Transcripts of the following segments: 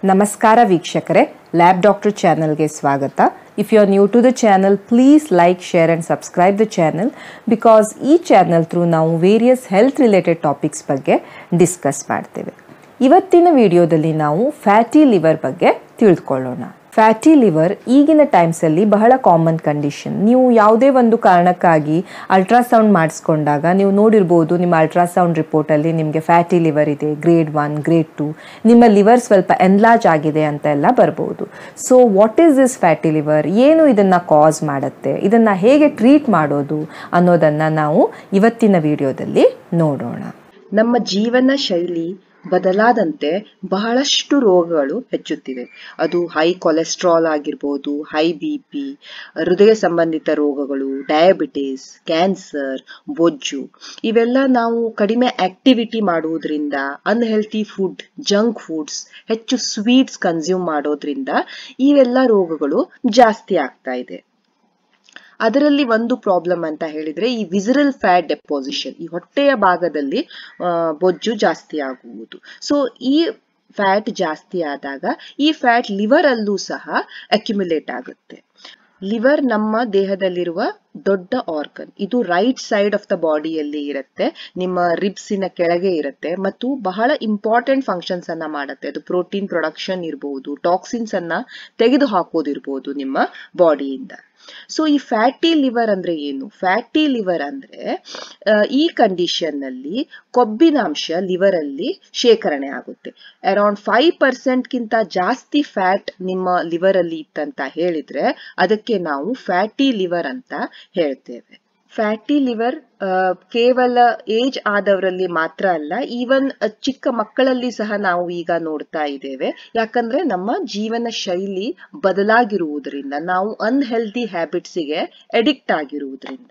ನಮಸ್ಕಾರ ವೀಕ್ಷಕರೇ, lab doctor ಚಾನೆಲ್ಗೆ ಸ್ವಾಗತ. If you are new to the channel, please like, share and subscribe the channel because ಈ channel through ನಾವು various health related topics ಬಗ್ಗೆ discuss ಮಾಡ್ತೇವೆ. ಇವತ್ತಿನ ವಿಡಿಯೋದಲ್ಲಿ ನಾವು ಫ್ಯಾಟಿ ಲಿವರ್ ಬಗ್ಗೆ ತಿಳ್ಕೊಳ್ಳೋಣ. ಫ್ಯಾಟಿ ಲಿವರ್ ಈಗಿನ ಟೈಮ್ಸಲ್ಲಿ ಬಹಳ ಕಾಮನ್ ಕಂಡೀಷನ್. ನೀವು ಯಾವುದೇ ಒಂದು ಕಾರಣಕ್ಕಾಗಿ ಅಲ್ಟ್ರಾಸೌಂಡ್ ಮಾಡಿಸ್ಕೊಂಡಾಗ ನೀವು ನೋಡಿರ್ಬೋದು, ನಿಮ್ಮ ಅಲ್ಟ್ರಾಸೌಂಡ್ ರಿಪೋರ್ಟಲ್ಲಿ ನಿಮಗೆ ಫ್ಯಾಟಿ ಲಿವರ್ ಇದೆ, ಗ್ರೇಡ್ 1, ಗ್ರೇಡ್ 2, ನಿಮ್ಮ ಲಿವರ್ ಸ್ವಲ್ಪ ಎನ್ಲಾರ್ಜ್ ಆಗಿದೆ ಅಂತ ಎಲ್ಲ ಬರ್ಬೋದು. So what is this fatty liver, ಏನು ಇದನ್ನು ಕಾಸ್ ಮಾಡುತ್ತೆ, ಇದನ್ನು ಹೇಗೆ ಟ್ರೀಟ್ ಮಾಡೋದು ಅನ್ನೋದನ್ನು ನಾವು ಇವತ್ತಿನ ವಿಡಿಯೋದಲ್ಲಿ ನೋಡೋಣ. ನಮ್ಮ ಜೀವನ ಶೈಲಿ ಬದಲಾದಂತೆ ಬಹಳಷ್ಟು ರೋಗಗಳು ಹೆಚ್ಚುತ್ತಿವೆ. ಅದು ಹೈ ಕೊಲೆಸ್ಟ್ರಾಲ್ ಆಗಿರ್ಬೋದು, ಹೈ BP, ಹೃದಯ ಸಂಬಂಧಿತ ರೋಗಗಳು, ಡಯಾಬಿಟಿಸ್, ಕ್ಯಾನ್ಸರ್, ಬೊಜ್ಜು. ಇವೆಲ್ಲ ನಾವು ಕಡಿಮೆ ಆಕ್ಟಿವಿಟಿ ಮಾಡುವುದರಿಂದ, ಅನ್ಹೆಲ್ತಿ ಫುಡ್, ಜಂಕ್ ಫುಡ್ಸ್, ಹೆಚ್ಚು ಸ್ವೀಟ್ಸ್ ಕನ್ಸ್ಯೂಮ್ ಮಾಡೋದ್ರಿಂದ ಇವೆಲ್ಲ ರೋಗಗಳು ಜಾಸ್ತಿ ಆಗ್ತಾ ಇದೆ. ಅದರಲ್ಲಿ ಒಂದು ಪ್ರಾಬ್ಲಮ್ ಅಂತ ಹೇಳಿದ್ರೆ ಈ ವಿಸರಲ್ ಫ್ಯಾಟ್ ಡೆಪೋಸಿಷನ್, ಈ ಹೊಟ್ಟೆಯ ಭಾಗದಲ್ಲಿ ಬೊಜ್ಜು ಜಾಸ್ತಿ ಆಗುವುದು. ಸೊ ಈ ಫ್ಯಾಟ್ ಜಾಸ್ತಿ ಆದಾಗ ಈ ಫ್ಯಾಟ್ ಲಿವರ್ ಅಲ್ಲೂ ಸಹ ಅಕ್ಯುಮುಲೇಟ್ ಆಗುತ್ತೆ. ಲಿವರ್ ನಮ್ಮ ದೇಹದಲ್ಲಿರುವ ದೊಡ್ಡ ಆರ್ಗನ್. ಇದು ರೈಟ್ ಸೈಡ್ ಆಫ್ ದ ಬಾಡಿಯಲ್ಲಿ ಇರುತ್ತೆ, ನಿಮ್ಮ ರಿಬ್ಸಿನ ಕೆಳಗೆ ಇರುತ್ತೆ ಮತ್ತು ಬಹಳ ಇಂಪಾರ್ಟೆಂಟ್ ಫಂಕ್ಷನ್ಸ್ ಅನ್ನ ಮಾಡುತ್ತೆ. ಅದು ಪ್ರೋಟೀನ್ ಪ್ರೊಡಕ್ಷನ್ ಇರಬಹುದು, ಟಾಕ್ಸಿನ್ಸ್ ಅನ್ನ ತೆಗೆದು ಹಾಕೋದಿರ್ಬೋದು ನಿಮ್ಮ ಬಾಡಿಯಿಂದ. ಸೊ ಈ ಫ್ಯಾಟಿ ಲಿವರ್ ಅಂದ್ರೆ ಏನು? ಫ್ಯಾಟಿ ಲಿವರ್ ಅಂದ್ರೆ ಈ ಕಂಡೀಷನ್ ನಲ್ಲಿ ಕೊಬ್ಬಿನಾಂಶ ಲಿವರ್ ಅಲ್ಲಿ ಶೇಖರಣೆ ಆಗುತ್ತೆ. ಅರೌಂಡ್ 5% ಗಿಂತ ಜಾಸ್ತಿ ಫ್ಯಾಟ್ ನಿಮ್ಮ ಲಿವರ್ ಅಲ್ಲಿ ಇತ್ತಂತ ಹೇಳಿದ್ರೆ ಅದಕ್ಕೆ ನಾವು ಫ್ಯಾಟಿ ಲಿವರ್ ಅಂತ ಹೇಳ್ತೇವೆ. ಫ್ಯಾಟಿ ಲಿವರ್ ಕೇವಲ ಏಜ್ ಆದವರಲ್ಲಿ ಮಾತ್ರ ಅಲ್ಲ, ಈವನ್ ಚಿಕ್ಕ ಮಕ್ಕಳಲ್ಲಿ ಸಹ ನಾವು ಈಗ ನೋಡ್ತಾ ಇದ್ದೇವೆ. ಯಾಕಂದ್ರೆ ನಮ್ಮ ಜೀವನ ಶೈಲಿ ಬದಲಾಗಿರುವುದರಿಂದ, ನಾವು ಅನ್ಹೆಲ್ದಿ ಹ್ಯಾಬಿಟ್ಸಿಗೆ ಅಡಿಕ್ಟ್ ಆಗಿರುವುದರಿಂದ.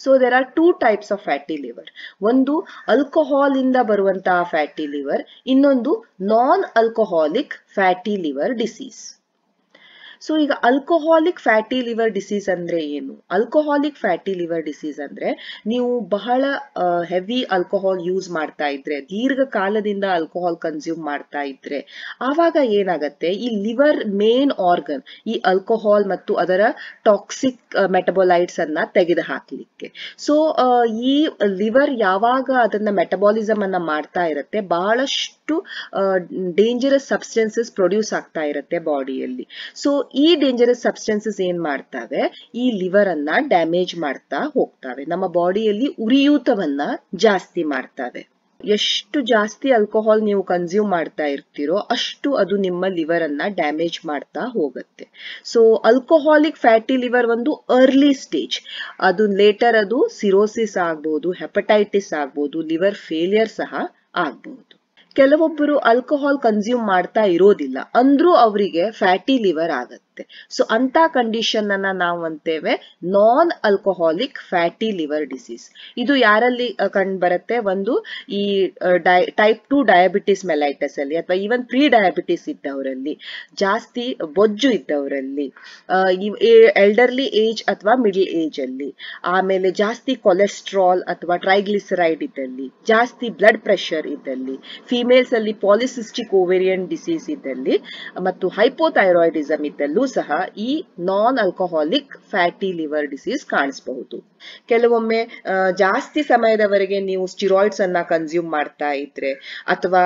So there are 2 types of fatty liver. ಒಂದು ಆಲ್ಕೋಹಾಲ್ ಇಂದ ಬರುವಂತಹ ಫ್ಯಾಟಿ ಲಿವರ್, ಇನ್ನೊಂದು non alcoholic fatty liver disease. So ಈಗ ಆಲ್ಕೋಹಾಲಿಕ್ ಫ್ಯಾಟಿ ಲಿವರ್ ಡಿಸೀಸ್ ಅಂದ್ರೆ ಏನು? ಆಲ್ಕೋಹಾಲಿಕ್ ಫ್ಯಾಟಿ ಲಿವರ್ ಡಿಸೀಸ್ ಅಂದ್ರೆ ನೀವು ಬಹಳ ಹೆವಿ ಆಲ್ಕೋಹಾಲ್ ಯೂಸ್ ಮಾಡ್ತಾ ಇದ್ರೆ, ದೀರ್ಘಕಾಲದಿಂದ ಆಲ್ಕೋಹಾಲ್ ಕನ್ಸ್ಯೂಮ್ ಮಾಡ್ತಾ ಇದ್ರೆ ಆವಾಗ ಏನಾಗತ್ತೆ, ಈ ಲಿವರ್ ಮೇನ್ ಆರ್ಗನ್ ಈ ಆಲ್ಕೋಹಾಲ್ ಮತ್ತು ಅದರ ಟಾಕ್ಸಿಕ್ ಮೆಟಬೊಲೈಟ್ಸ್ ಅನ್ನ ತೆಗೆದು ಹಾಕ್ಲಿಕ್ಕೆ. ಸೊ ಈ ಲಿವರ್ ಯಾವಾಗ ಅದನ್ನ ಮೆಟಬಾಲಿಸಮ್ ಅನ್ನ ಮಾಡ್ತಾ ಇರುತ್ತೆ, ಬಹಳಷ್ಟು ಡೇಂಜರಸ್ ಸಬ್ಸ್ಟೆನ್ಸಸ್ ಪ್ರೊಡ್ಯೂಸ್ ಆಗ್ತಾ ಇರುತ್ತೆ ಬಾಡಿಯಲ್ಲಿ. ಸೊ ಈ ಡೇಂಜರಸ್ ಸಬ್ಸ್ಟೆನ್ಸಸ್ ಏನ್ ಮಾಡ್ತಾವೆ, ಈ ಲಿವರ್ ಅನ್ನ ಡ್ಯಾಮೇಜ್ ಮಾಡ್ತಾ ಹೋಗ್ತಾವೆ, ನಮ್ಮ ಬಾಡಿಯಲ್ಲಿ ಉರಿಯೂತವನ್ನ ಜಾಸ್ತಿ ಮಾಡ್ತಾವೆ. ಎಷ್ಟು ಜಾಸ್ತಿ ಆಲ್ಕೋಹಾಲ್ ನೀವು ಕನ್ಸ್ಯೂಮ್ ಮಾಡ್ತಾ ಇರ್ತೀರೋ ಅಷ್ಟು ಅದು ನಿಮ್ಮ ಲಿವರ್ ಅನ್ನ ಡ್ಯಾಮೇಜ್ ಮಾಡ್ತಾ ಹೋಗುತ್ತೆ. ಸೊ ಆಲ್ಕೋಹಾಲಿಕ್ ಫ್ಯಾಟಿ ಲಿವರ್ ಒಂದು ಅರ್ಲಿ ಸ್ಟೇಜ್. ಅದು ಲೇಟರ್ ಅದು ಸಿರೋಸಿಸ್ ಆಗ್ಬಹುದು, ಹೆಪಟೈಟಿಸ್ ಆಗ್ಬಹುದು, ಲಿವರ್ ಫೇಲಿಯರ್ ಸಹ ಆಗ್ಬಹುದು. ಕೆಲವೊಬ್ಬರು ಆಲ್ಕೋಹಾಲ್ ಕನ್ಸ್ಯೂಮ್ ಮಾಡ್ತಾ ಇರೋದಿಲ್ಲ ಅಂದ್ರೂ ಅವರಿಗೆ ಫ್ಯಾಟಿ ಲಿವರ್ ಆಗತ್ತೆ. ಸೊ ಅಂತ ಕಂಡೀಷನ್ ಅನ್ನ ನಾವು ಅಂತೇವೆ non alcoholic fatty liver disease. ಇದು ಯಾರಲ್ಲಿ ಕಂಡು ಬರುತ್ತೆ? ಒಂದು ಈ ಟೈಪ್ 2 ಡಯಾಬಿಟಿಸ್ ಮೆಲೈಟಸ್ ಅಲ್ಲಿ, ಅಥವಾ ಈವನ್ ಪ್ರೀ ಡಯಾಬಿಟಿಸ್ ಇದ್ದವರಲ್ಲಿ, ಜಾಸ್ತಿ ಬೊಜ್ಜು ಇದ್ದವರಲ್ಲಿ, ಎಲ್ಡರ್ಲಿ ಏಜ್ ಅಥವಾ ಮಿಡಲ್ ಏಜ್ ಅಲ್ಲಿ, ಆಮೇಲೆ ಜಾಸ್ತಿ ಕೊಲೆಸ್ಟ್ರಾಲ್ ಅಥವಾ ಟ್ರೈಗ್ಲಿಸರೈಡ್ ಇದ್ದಲ್ಲಿ, ಜಾಸ್ತಿ ಬ್ಲಡ್ ಪ್ರೆಷರ್ ಇದ್ದಲ್ಲಿ, ಫಿಮೇಲ್ಸ್ ಅಲ್ಲಿ ಪಾಲಿಸಿಸ್ಟಿಕ್ ಓವೇರಿಯನ್ ಡಿಸೀಸ್ ಇದ್ದಲ್ಲಿ ಮತ್ತು ಹೈಪೋಥೈರಾಯ್ಡಿಸಮ್ ಇದ್ದಲ್ಲೂ ಸಹ ಈ ನಾನ್ ಆಲ್ಕೋಹಾಲಿಕ್ ಫ್ಯಾಟಿ ಲಿವರ್ ಡಿಸೀಸ್ ಕಾಣಿಸಬಹುದು. ಕೆಲವೊಮ್ಮೆ ಜಾಸ್ತಿ ಸಮಯದವರೆಗೆ ನೀವು ಸ್ಟಿರಾಯ್ಡ್ಸ್ ಅನ್ನ ಕನ್ಸ್ಯೂಮ್ ಮಾಡ್ತಾ ಇದ್ರೆ, ಅಥವಾ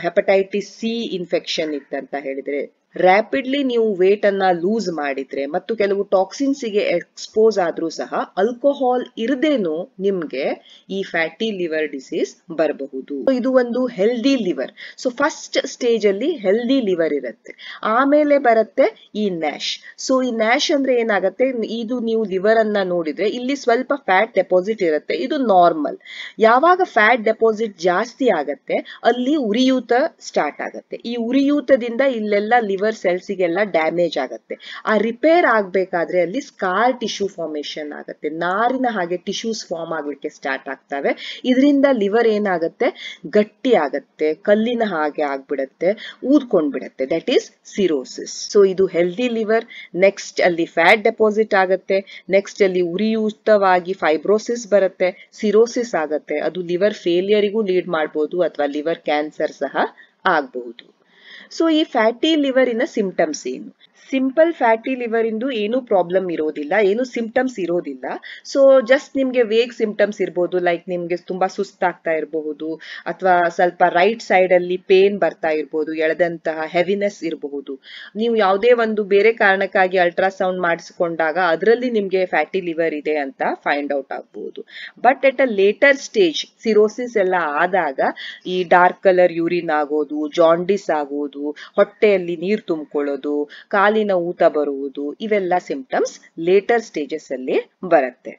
ಹೆಪಟೈಟಿಸ್ C ಇನ್ಫೆಕ್ಷನ್ ಇತ್ತಂತ ಹೇಳಿದ್ರೆ, ರ್ಯಾಪಿಡ್ಲಿ ನೀವು ವೇಟ್ ಅನ್ನ ಲೂಸ್ ಮಾಡಿದ್ರೆ ಮತ್ತು ಕೆಲವು ಟಾಕ್ಸಿನ್ಸ್ ಗೆ ಎಕ್ಸ್ಪೋಸ್ ಆದ್ರೂ ಸಹ ಆಲ್ಕೋಹಾಲ್ ಇರದೇನು ನಿಮ್ಗೆ ಈ ಫ್ಯಾಟಿ ಲಿವರ್ ಡಿಸೀಸ್ ಬರಬಹುದು. ಇದು ಒಂದು healthy liver. So first stage ಅಲ್ಲಿ ಹೆಲ್ದಿ ಲಿವರ್ ಇರುತ್ತೆ, ಆಮೇಲೆ ಬರುತ್ತೆ ಈ ನ್ಯಾಶ್. ಸೊ ಈ ನ್ಯಾಶ್ ಅಂದ್ರೆ ಏನಾಗುತ್ತೆ, ಇದು ನೀವು ಲಿವರ್ ಅನ್ನ ನೋಡಿದ್ರೆ ಇಲ್ಲಿ ಸ್ವಲ್ಪ ಫ್ಯಾಟ್ ಡೆಪಾಸಿಟ್ ಇರುತ್ತೆ, ಇದು ನಾರ್ಮಲ್. ಯಾವಾಗ ಫ್ಯಾಟ್ ಡೆಪಾಸಿಟ್ ಜಾಸ್ತಿ ಆಗತ್ತೆ ಅಲ್ಲಿ ಉರಿಯೂತ ಸ್ಟಾರ್ಟ್ ಆಗತ್ತೆ. ಈ ಉರಿಯೂತದಿಂದ ಇಲ್ಲೆಲ್ಲ ಲಿವರ್ ಸೆಲ್ಸ್ಗೆಲ್ಲ ಡ್ಯಾಮೇಜ್ ಆಗತ್ತೆ. ಆ ರಿಪೇರ್ ಆಗ್ಬೇಕಾದ್ರೆ ಅಲ್ಲಿ ಸ್ಕಾರ್ ಟಿಶ್ಯೂ ಫಾರ್ಮೇಶನ್ ಆಗತ್ತೆ, ನಾರಿನ ಹಾಗೆ ಟಿಶ್ಯೂಸ್ ಫಾರ್ಮ್ ಆಗ್ಲಿಕ್ಕೆ ಸ್ಟಾರ್ಟ್ ಆಗ್ತವೆ. ಇದರಿಂದ ಲಿವರ್ ಏನಾಗತ್ತೆ, ಗಟ್ಟಿ ಆಗತ್ತೆ, ಕಲ್ಲಿನ ಹಾಗೆ ಆಗ್ಬಿಡತ್ತೆ, ಊದ್ಕೊಂಡ್ಬಿಡತ್ತೆ. That is cirrhosis. ಸೊ ಇದು ಹೆಲ್ದಿ ಲಿವರ್. ನೆಕ್ಸ್ಟ್ ಅಲ್ಲಿ ಫ್ಯಾಟ್ ಡೆಪಾಸಿಟ್ ಆಗತ್ತೆ, ನೆಕ್ಸ್ಟ್ ಅಲ್ಲಿ ಉರಿಯೂತವಾಗಿ ಫೈಬ್ರೋಸಿಸ್ ಬರುತ್ತೆ, ಸಿರೋಸಿಸ್ ಆಗತ್ತೆ. ಅದು ಲಿವರ್ ಫೇಲಿಯರಿಗೂ ಲೀಡ್ ಮಾಡಬಹುದು ಅಥವಾ ಲಿವರ್ ಕ್ಯಾನ್ಸರ್ ಸಹ ಆಗಬಹುದು. ಸೊ ಈ ಫ್ಯಾಟಿ ಲಿವರಿನ ಸಿಂಪ್ಟಮ್ಸ್ ಏನು? ಸಿಂಪಲ್ ಫ್ಯಾಟಿ ಲಿವರ್ ಇಂದು ಏನು ಪ್ರಾಬ್ಲಮ್ ಇರೋದಿಲ್ಲ, ಏನು ಸಿಂಪ್ಟಮ್ಸ್ ಇರೋದಿಲ್ಲ. ಸೊ ಜಸ್ಟ್ ನಿಮ್ಗೆ ವೇಗ್ ಸಿಂಪ್ಟಮ್ಸ್ ಇರ್ಬೋದು, ಲೈಕ್ ನಿಮ್ಗೆ ತುಂಬಾ ಸುಸ್ತಾಗ್ತಾ ಇರಬಹುದು, ಅಥವಾ ಸ್ವಲ್ಪ ರೈಟ್ ಸೈಡ್ ಅಲ್ಲಿ ಪೇನ್ ಬರ್ತಾ ಇರಬಹುದು, ಎಳೆದಂತಹ ಹೆವಿನೆಸ್ ಇರಬಹುದು. ನೀವು ಯಾವುದೇ ಒಂದು ಬೇರೆ ಕಾರಣಕ್ಕಾಗಿ ಅಲ್ಟ್ರಾಸೌಂಡ್ ಮಾಡಿಸಿಕೊಂಡಾಗ ಅದರಲ್ಲಿ ನಿಮ್ಗೆ ಫ್ಯಾಟಿ ಲಿವರ್ ಇದೆ ಅಂತ ಫೈಂಡ್ ಔಟ್ ಆಗಬಹುದು. But at a later stage cirrhosis ಎಲ್ಲ ಆದಾಗ ಈ ಡಾರ್ಕ್ ಕಲರ್ ಯೂರಿನ್ ಆಗೋದು, ಜಾಂಡಿಸ್ ಆಗೋದು, ಹೊಟ್ಟೆಯಲ್ಲಿ ನೀರು ತುಂಬಿಕೊಳ್ಳೋದು, ಕಾಲಿನ ಊತ ಬರುವುದು, ಇವೆಲ್ಲ ಸಿಂಪ್ಟಮ್ಸ್ ಲೇಟರ್ ಸ್ಟೇಜಸ್ ಅಲ್ಲಿ ಬರುತ್ತೆ.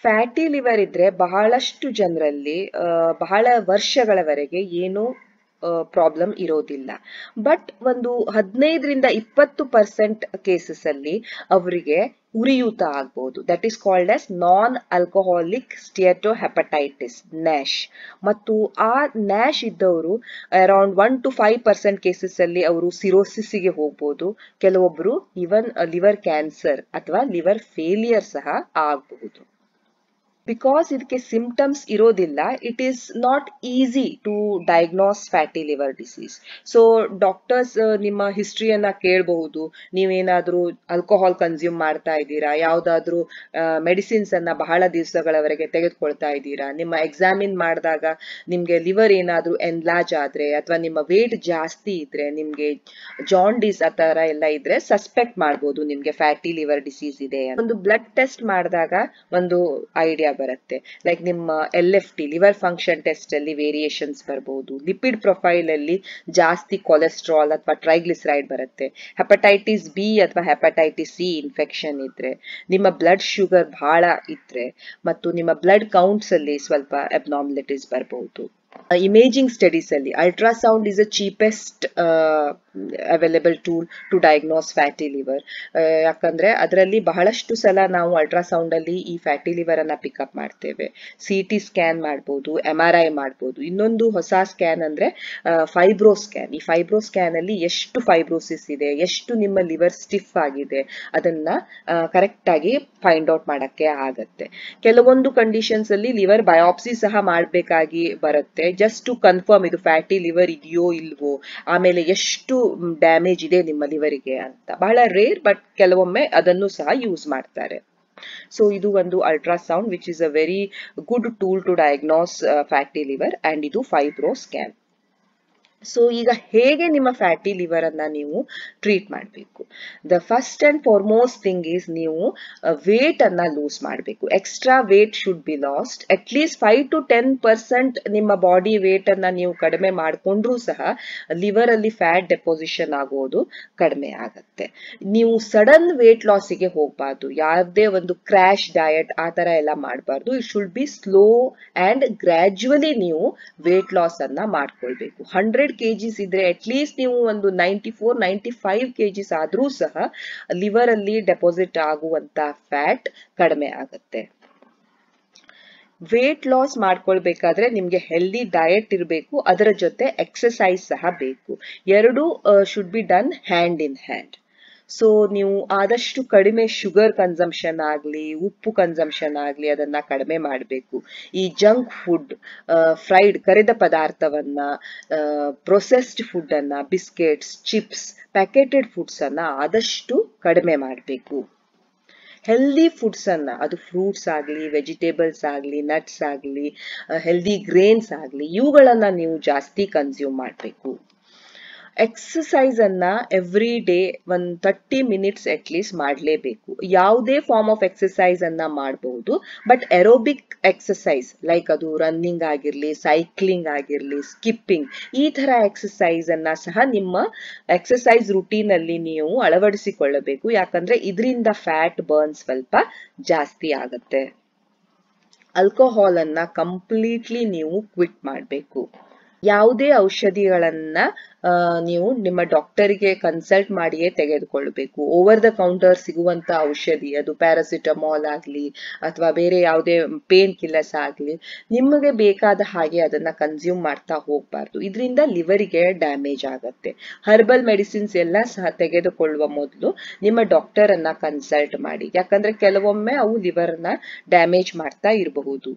ಫ್ಯಾಟಿ ಲಿವರ್ ಇದ್ರೆ ಬಹಳಷ್ಟು ಜನರಲ್ಲಿ ಬಹಳ ವರ್ಷಗಳವರೆಗೆ ಏನು ಪ್ರಾಬ್ಲಮ್ ಇರೋದಿಲ್ಲ. ಬಟ್ ಒಂದು 15-20% ಕೇಸಸ್ ಅಲ್ಲಿ ಅವರಿಗೆ ಉರಿಯೂತ ಆಗ್ಬಹುದು. That is called as non alcoholic steatohepatitis, NASH. ಮತ್ತು ಆ ನ್ಯಾಶ್ ಇದ್ದವರು ಅರೌಂಡ್ 1-5% ಕೇಸಸ್ ಅಲ್ಲಿ ಅವರು ಸಿರೋಸಿಸ್ಗೆ ಹೋಗ್ಬೋದು. ಕೆಲವೊಬ್ರು ಇವನ್ ಲಿವರ್ ಕ್ಯಾನ್ಸರ್ ಅಥವಾ ಲಿವರ್ ಫೇಲಿಯರ್ ಸಹ ಆಗಬಹುದು. ಬಿಕಾಸ್ ಇದಕ್ಕೆ ಸಿಂಪ್ಟಮ್ಸ್ ಇರೋದಿಲ್ಲ, it is not easy to diagnose fatty liver disease. So doctors ನಿಮ್ಮ ಹಿಸ್ಟ್ರಿಯನ್ನ ಕೇಳಬಹುದು. ನೀವೇನಾದ್ರೂ ಆಲ್ಕೋಹಾಲ್ ಕನ್ಸ್ಯೂಮ್ ಮಾಡ್ತಾ ಇದ್ದೀರಾ, ಯಾವ್ದಾದ್ರು ಮೆಡಿಸಿನ್ಸ್ ಅನ್ನ ಬಹಳ ದಿವಸಗಳವರೆಗೆ ತೆಗೆದುಕೊಳ್ತಾ ಇದ್ದೀರಾ, ನಿಮ್ಮ ಎಕ್ಸಾಮಿನ್ ಮಾಡಿದಾಗ ನಿಮ್ಗೆ ಲಿವರ್ ಏನಾದ್ರೂ ಎನ್ಲಾರ್ಜ್ ಆದ್ರೆ ಅಥವಾ ನಿಮ್ಮ ವೇಟ್ ಜಾಸ್ತಿ ಇದ್ರೆ, ನಿಮ್ಗೆ ಜಾಂಡಿಸ್ ಆ ತರ ಎಲ್ಲ ಇದ್ರೆ ಸಸ್ಪೆಕ್ಟ್ ಮಾಡಬಹುದು ನಿಮ್ಗೆ ಫ್ಯಾಟಿ ಲಿವರ್ ಡಿಸೀಸ್ ಇದೆ. ಒಂದು ಬ್ಲಡ್ ಟೆಸ್ಟ್ ಮಾಡಿದಾಗ ಒಂದು ಐಡಿಯಾ ಬರುತ್ತೆ. ಲೈಕ್ ನಿಮ್ಮ LFT ಲಿವರ್ ಫಂಕ್ಷನ್ ಟೆಸ್ಟ್ ಅಲ್ಲಿ ವೇರಿಯೇಷನ್ಸ್ ಬರಬಹುದು. ಲಿಪಿಡ್ ಪ್ರೊಫೈಲ್ ಅಲ್ಲಿ ಜಾಸ್ತಿ ಕೊಲೆಸ್ಟ್ರಾಲ್ ಅಥವಾ ಟ್ರೈಗ್ಲಿಸರೈಡ್ ಬರುತ್ತೆ. ಹೆಪಟೈಟಿಸ್ B ಅಥವಾ ಹೆಪಟೈಟಿಸ್ C ಇನ್ಫೆಕ್ಷನ್ ಇದ್ರೆ, ನಿಮ್ಮ ಬ್ಲಡ್ ಶುಗರ್ ಬಹಳ ಇದ್ರೆ, ಮತ್ತು ನಿಮ್ಮ ಬ್ಲಡ್ ಕೌಂಟ್ಸ್ ಅಲ್ಲಿ ಸ್ವಲ್ಪ ಅಬ್ನಾರ್ಮಲಿಟೀಸ್ ಬರಬಹುದು. ಇಮೇಜಿಂಗ್ ಸ್ಟಡೀಸ್ ಅಲ್ಲಿ ultrasound is a cheapest available tool to diagnose fatty liver. ಯಾಕಂದ್ರೆ ಅದರಲ್ಲಿ ಬಹಳಷ್ಟು ಸಲ ನಾವು ಅಲ್ಟ್ರಾಸೌಂಡ್ ಅಲ್ಲಿ ಈ ಫ್ಯಾಟಿ ಲಿವರ್ ಅನ್ನ ಪಿಕಪ್ ಮಾಡ್ತೇವೆ. CT ಸ್ಕ್ಯಾನ್ ಮಾಡಬಹುದು, MRI ಮಾಡಬಹುದು. ಇನ್ನೊಂದು ಹೊಸ ಸ್ಕ್ಯಾನ್ ಅಂದ್ರೆ ಫೈಬ್ರೋ ಸ್ಕ್ಯಾನ್. ಈ ಫೈಬ್ರೋ ಸ್ಕ್ಯಾನ್ ಅಲ್ಲಿ ಎಷ್ಟು ಫೈಬ್ರೋಸಿಸ್ ಇದೆ, ಎಷ್ಟು ನಿಮ್ಮ ಲಿವರ್ ಸ್ಟಿಫ್ ಆಗಿದೆ, ಅದನ್ನ ಕರೆಕ್ಟ್ ಆಗಿ ಫೈಂಡ್ ಔಟ್ ಮಾಡಕ್ಕೆ ಆಗತ್ತೆ. ಕೆಲವೊಂದು ಕಂಡೀಷನ್ಸ್ ಅಲ್ಲಿ ಲಿವರ್ ಬಯಾಪ್ಸಿ ಸಹ ಮಾಡಬೇಕಾಗಿ ಬರುತ್ತೆ, ಜಸ್ಟ್ ಟು ಕನ್ಫರ್ಮ್ ಇದು ಫ್ಯಾಟಿ ಲಿವರ್ ಇದೆಯೋ ಇಲ್ವೋ, ಆಮೇಲೆ ಎಷ್ಟು ಡ್ಯಾಮೇಜ್ ಇದೆ ನಿಮ್ಮ ಲಿವರಿಗೆ ಅಂತ. ಬಹಳ ರೇರ್, ಬಟ್ ಕೆಲವೊಮ್ಮೆ ಅದನ್ನು ಸಹ ಯೂಸ್ ಮಾಡ್ತಾರೆ. ಸೊ ಇದು ಒಂದು ultrasound which is a very good tool to diagnose fatty liver, and ಇದು ಫೈಬ್ರೋ ಸ್ಕ್ಯಾನ್. ಸೊ ಈಗ ಹೇಗೆ ನಿಮ್ಮ ಫ್ಯಾಟಿ ಲಿವರ್ ಅನ್ನ ನೀವು ಟ್ರೀಟ್ ಮಾಡಬೇಕು? The first and foremost thing is ನೀವು ವೇಟ್ ಅನ್ನ ಲೂಸ್ ಮಾಡಬೇಕು. Extra weight should be lost. At least 5-10% ನಿಮ್ಮ ಬಾಡಿ ವೇಟ್ ಅನ್ನ ನೀವು ಕಡಿಮೆ ಮಾಡಿಕೊಂಡ್ರೂ ಸಹ ಲಿವರ್ ಅಲ್ಲಿ ಫ್ಯಾಟ್ ಡೆಪೋಸಿಷನ್ ಆಗೋದು ಕಡಿಮೆ ಆಗತ್ತೆ. ನೀವು ಸಡನ್ ವೇಟ್ ಲಾಸಿಗೆ ಹೋಗಬಾರ್ದು. ಯಾವುದೇ ಒಂದು ಕ್ರ್ಯಾಶ್ ಡಯಟ್ ಆ ತರ ಎಲ್ಲ ಮಾಡಬಾರ್ದು. It should be slow and gradually ನೀವು ವೇಟ್ ಲಾಸ್ ಅನ್ನ ಮಾಡ್ಕೊಳ್ಬೇಕು. 100 kgs ಇದ್ರೆ ಅಟ್ ಲೀಸ್ಟ್ ನೀವು ಒಂದು 94-95 kgs ಆದ್ರೂ ಸಹ ಲಿವರ್ ಅಲ್ಲಿ ಡೆಪಾಸಿಟ್ ಆಗುವಂತ ಫ್ಯಾಟ್ ಕಡಿಮೆ ಆಗುತ್ತೆ. ವೇಟ್ ಲಾಸ್ ಮಾಡ್ಕೊಳ್ಬೇಕಾದ್ರೆ ನಿಮ್ಗೆ ಹೆಲ್ದಿ ಡಯಟ್ ಇರಬೇಕು, ಅದರ ಜೊತೆ ಎಕ್ಸರ್ಸೈಸ್ ಸಹ ಬೇಕು. ಎರಡು should be done hand in hand. So ನೀವು ಆದಷ್ಟು ಕಡಿಮೆ ಶುಗರ್ ಕನ್ಸಂಪ್ಷನ್ ಆಗ್ಲಿ, ಉಪ್ಪು ಕನ್ಸಂಪ್ಷನ್ ಆಗ್ಲಿ, ಅದನ್ನ ಕಡಿಮೆ ಮಾಡಬೇಕು. ಈ ಜಂಕ್ ಫುಡ್, ಫ್ರೈಡ್ ಕರೆದ ಪದಾರ್ಥವನ್ನ, ಪ್ರೊಸೆಸ್ಡ್ ಫುಡ್ ಅನ್ನ, ಬಿಸ್ಕೆಟ್ಸ್, ಚಿಪ್ಸ್, ಪ್ಯಾಕೆಟೆಡ್ ಫುಡ್ಸ್ ಅನ್ನ ಆದಷ್ಟು ಕಡಿಮೆ ಮಾಡಬೇಕು. ಹೆಲ್ದಿ ಫುಡ್ಸ್ ಅನ್ನ, ಅದು ಫ್ರೂಟ್ಸ್ ಆಗ್ಲಿ, ವೆಜಿಟೇಬಲ್ಸ್ ಆಗ್ಲಿ, ನಟ್ಸ್ ಆಗ್ಲಿ, ಹೆಲ್ದಿ ಗ್ರೇನ್ಸ್ ಆಗ್ಲಿ, ಇವುಗಳನ್ನ ನೀವು ಜಾಸ್ತಿ ಕನ್ಸ್ಯೂಮ್ ಮಾಡಬೇಕು. ಎಕ್ಸಸೈಸ್ ಅನ್ನ every day 30 minutes at least ಮಾಡಲೇಬೇಕು. ಯಾವುದೇ ಫಾರ್ಮ್ ಆಫ್ ಎಕ್ಸಸೈಸ್ ಅನ್ನ ಮಾಡಬಹುದು, ಬಟ್ ಎರೋಬಿಕ್ ಎಕ್ಸಸೈಸ್ ಲೈಕ್ ಅದು ರನ್ನಿಂಗ್ ಆಗಿರ್ಲಿ, ಸೈಕ್ಲಿಂಗ್ ಆಗಿರ್ಲಿ, ಸ್ಕಿಪ್ಪಿಂಗ್, ಈ ತರ ಎಕ್ಸಸೈಸ್ ಅನ್ನ ಸಹ ನಿಮ್ಮ ಎಕ್ಸಸೈಸ್ ರುಟೀನ್ ಅಲ್ಲಿ ನೀವು ಅಳವಡಿಸಿಕೊಳ್ಳಬೇಕು. ಯಾಕಂದ್ರೆ ಇದರಿಂದ ಫ್ಯಾಟ್ ಬರ್ನ್ ಸ್ವಲ್ಪ ಜಾಸ್ತಿ ಆಗುತ್ತೆ. ಆಲ್ಕೋಹಾಲ್ ಅನ್ನ ಕಂಪ್ಲೀಟ್ಲಿ ನೀವು ಕ್ವಿಟ್ ಮಾಡಬೇಕು. ಯಾವುದೇ ಔಷಧಿಗಳನ್ನ ನೀವು ನಿಮ್ಮ ಡಾಕ್ಟರ್ಗೆ ಕನ್ಸಲ್ಟ್ ಮಾಡಿಯೇ ತೆಗೆದುಕೊಳ್ಬೇಕು. ಓವರ್ ದ ಕೌಂಟರ್ ಸಿಗುವಂತ ಔಷಧಿ, ಅದು ಪ್ಯಾರಾಸಿಟಮಾಲ್ ಆಗ್ಲಿ ಅಥವಾ ಬೇರೆ ಯಾವುದೇ ಪೇನ್ ಕಿಲ್ಲರ್ಸ್ ಆಗ್ಲಿ, ನಿಮಗೆ ಬೇಕಾದ ಹಾಗೆ ಅದನ್ನ ಕನ್ಸ್ಯೂಮ್ ಮಾಡ್ತಾ ಹೋಗ್ಬಾರ್ದು. ಇದರಿಂದ ಲಿವರಿಗೆ ಡ್ಯಾಮೇಜ್ ಆಗತ್ತೆ. ಹರ್ಬಲ್ ಮೆಡಿಸಿನ್ಸ್ ಎಲ್ಲ ಸಹ ತೆಗೆದುಕೊಳ್ಳುವ ಮೊದಲು ನಿಮ್ಮ ಡಾಕ್ಟರ್ ಅನ್ನ ಕನ್ಸಲ್ಟ್ ಮಾಡಿ. ಯಾಕಂದ್ರೆ ಕೆಲವೊಮ್ಮೆ ಅವು ಲಿವರ್ ನ ಡ್ಯಾಮೇಜ್ ಮಾಡ್ತಾ ಇರಬಹುದು.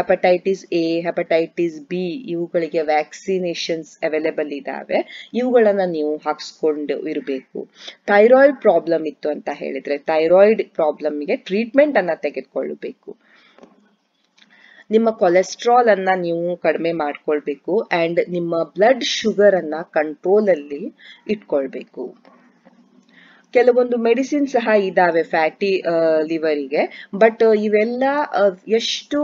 ಹೆಪಟೈಟಿಸ್ A, ಹೆಪಟೈಟಿಸ್ B ಇವುಗಳಿಗೆ ವ್ಯಾಕ್ಸಿನೇಷನ್ಸ್ ಅವೈಲೇಬಲ್ ಇದಾವೆ. ಇದಾವೆ, ಇವುಗಳನ್ನ ನೀವು ಹಾಕ್ಸ್ಕೊಂಡು ಇರಬೇಕು. ಥೈರಾಯ್ಡ್ ಪ್ರಾಬ್ಲಮ್ ಇತ್ತು ಅಂತ ಹೇಳಿದ್ರೆ ಥೈರಾಯ್ಡ್ ಪ್ರಾಬ್ಲಮ್ಗೆ ಟ್ರೀಟ್ಮೆಂಟ್ ಅನ್ನ ತೆಗೆದುಕೊಳ್ಳಬೇಕು. ನಿಮ್ಮ ಕೊಲೆಸ್ಟ್ರಾಲ್ ಅನ್ನ ನೀವು ಕಡಿಮೆ ಮಾಡ್ಕೊಳ್ಬೇಕು ಅಂಡ್ ನಿಮ್ಮ ಬ್ಲಡ್ ಶುಗರ್ ಅನ್ನ ಕಂಟ್ರೋಲ್ ಅಲ್ಲಿ ಇಟ್ಕೊಳ್ಬೇಕು. ಕೆಲವೊಂದು ಮೆಡಿಸಿನ್ ಸಹ ಇದಾವೆ ಫ್ಯಾಟಿ ಲಿವರಿಗೆ, ಬಟ್ ಇವೆಲ್ಲ ಎಷ್ಟು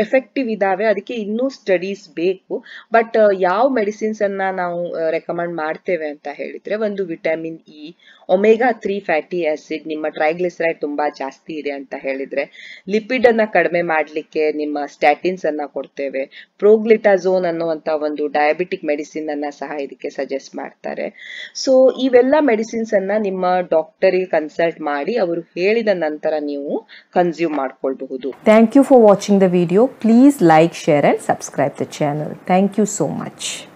ಎಫೆಕ್ಟಿವ್ ಇದಾವೆ ಅದಕ್ಕೆ ಇನ್ನೂ ಸ್ಟಡೀಸ್ ಬೇಕು. ಬಟ್ ಯಾವ ಮೆಡಿಸಿನ್ಸ್ ಅನ್ನ ನಾವು ರೆಕಮೆಂಡ್ ಮಾಡ್ತೇವೆ ಅಂತ ಹೇಳಿದ್ರೆ, ಒಂದು vitamin E, omega 3 fatty acid, ನಿಮ್ಮ ಟ್ರೈಗ್ಲಿಸರೈಡ್ ತುಂಬಾ ಜಾಸ್ತಿ ಇದೆ ಅಂತ ಹೇಳಿದ್ರೆ ಲಿಪಿಡ್ ಅನ್ನ ಕಡಿಮೆ ಮಾಡ್ಲಿಕ್ಕೆ ನಿಮ್ಮ ಸ್ಟ್ಯಾಟಿನ್ಸ್ ಅನ್ನ ಕೊಡ್ತೇವೆ. ಪ್ರೋಗ್ಲಿಟಾಝೋನ್ ಅನ್ನುವಂತ ಒಂದು ಡಯಾಬಿಟಿಕ್ ಮೆಡಿಸಿನ್ ಅನ್ನ ಸಹ ಇದಕ್ಕೆ ಸಜೆಸ್ಟ್ ಮಾಡ್ತಾರೆ. ಸೊ ಇವೆಲ್ಲ ಮೆಡಿಸಿನ್ಸ್ ಅನ್ನ ನಿಮ್ಮ ಡಾಕ್ಟರಿಗೆ ಕನ್ಸಲ್ಟ್ ಮಾಡಿ ಅವರು ಹೇಳಿದ ನಂತರ ನೀವು ಕನ್ಸ್ಯೂಮ್ ಮಾಡ್ಕೊಳ್ಬಹುದು. Thank you for watching the video. Please like, share and subscribe the channel. Thank you so much.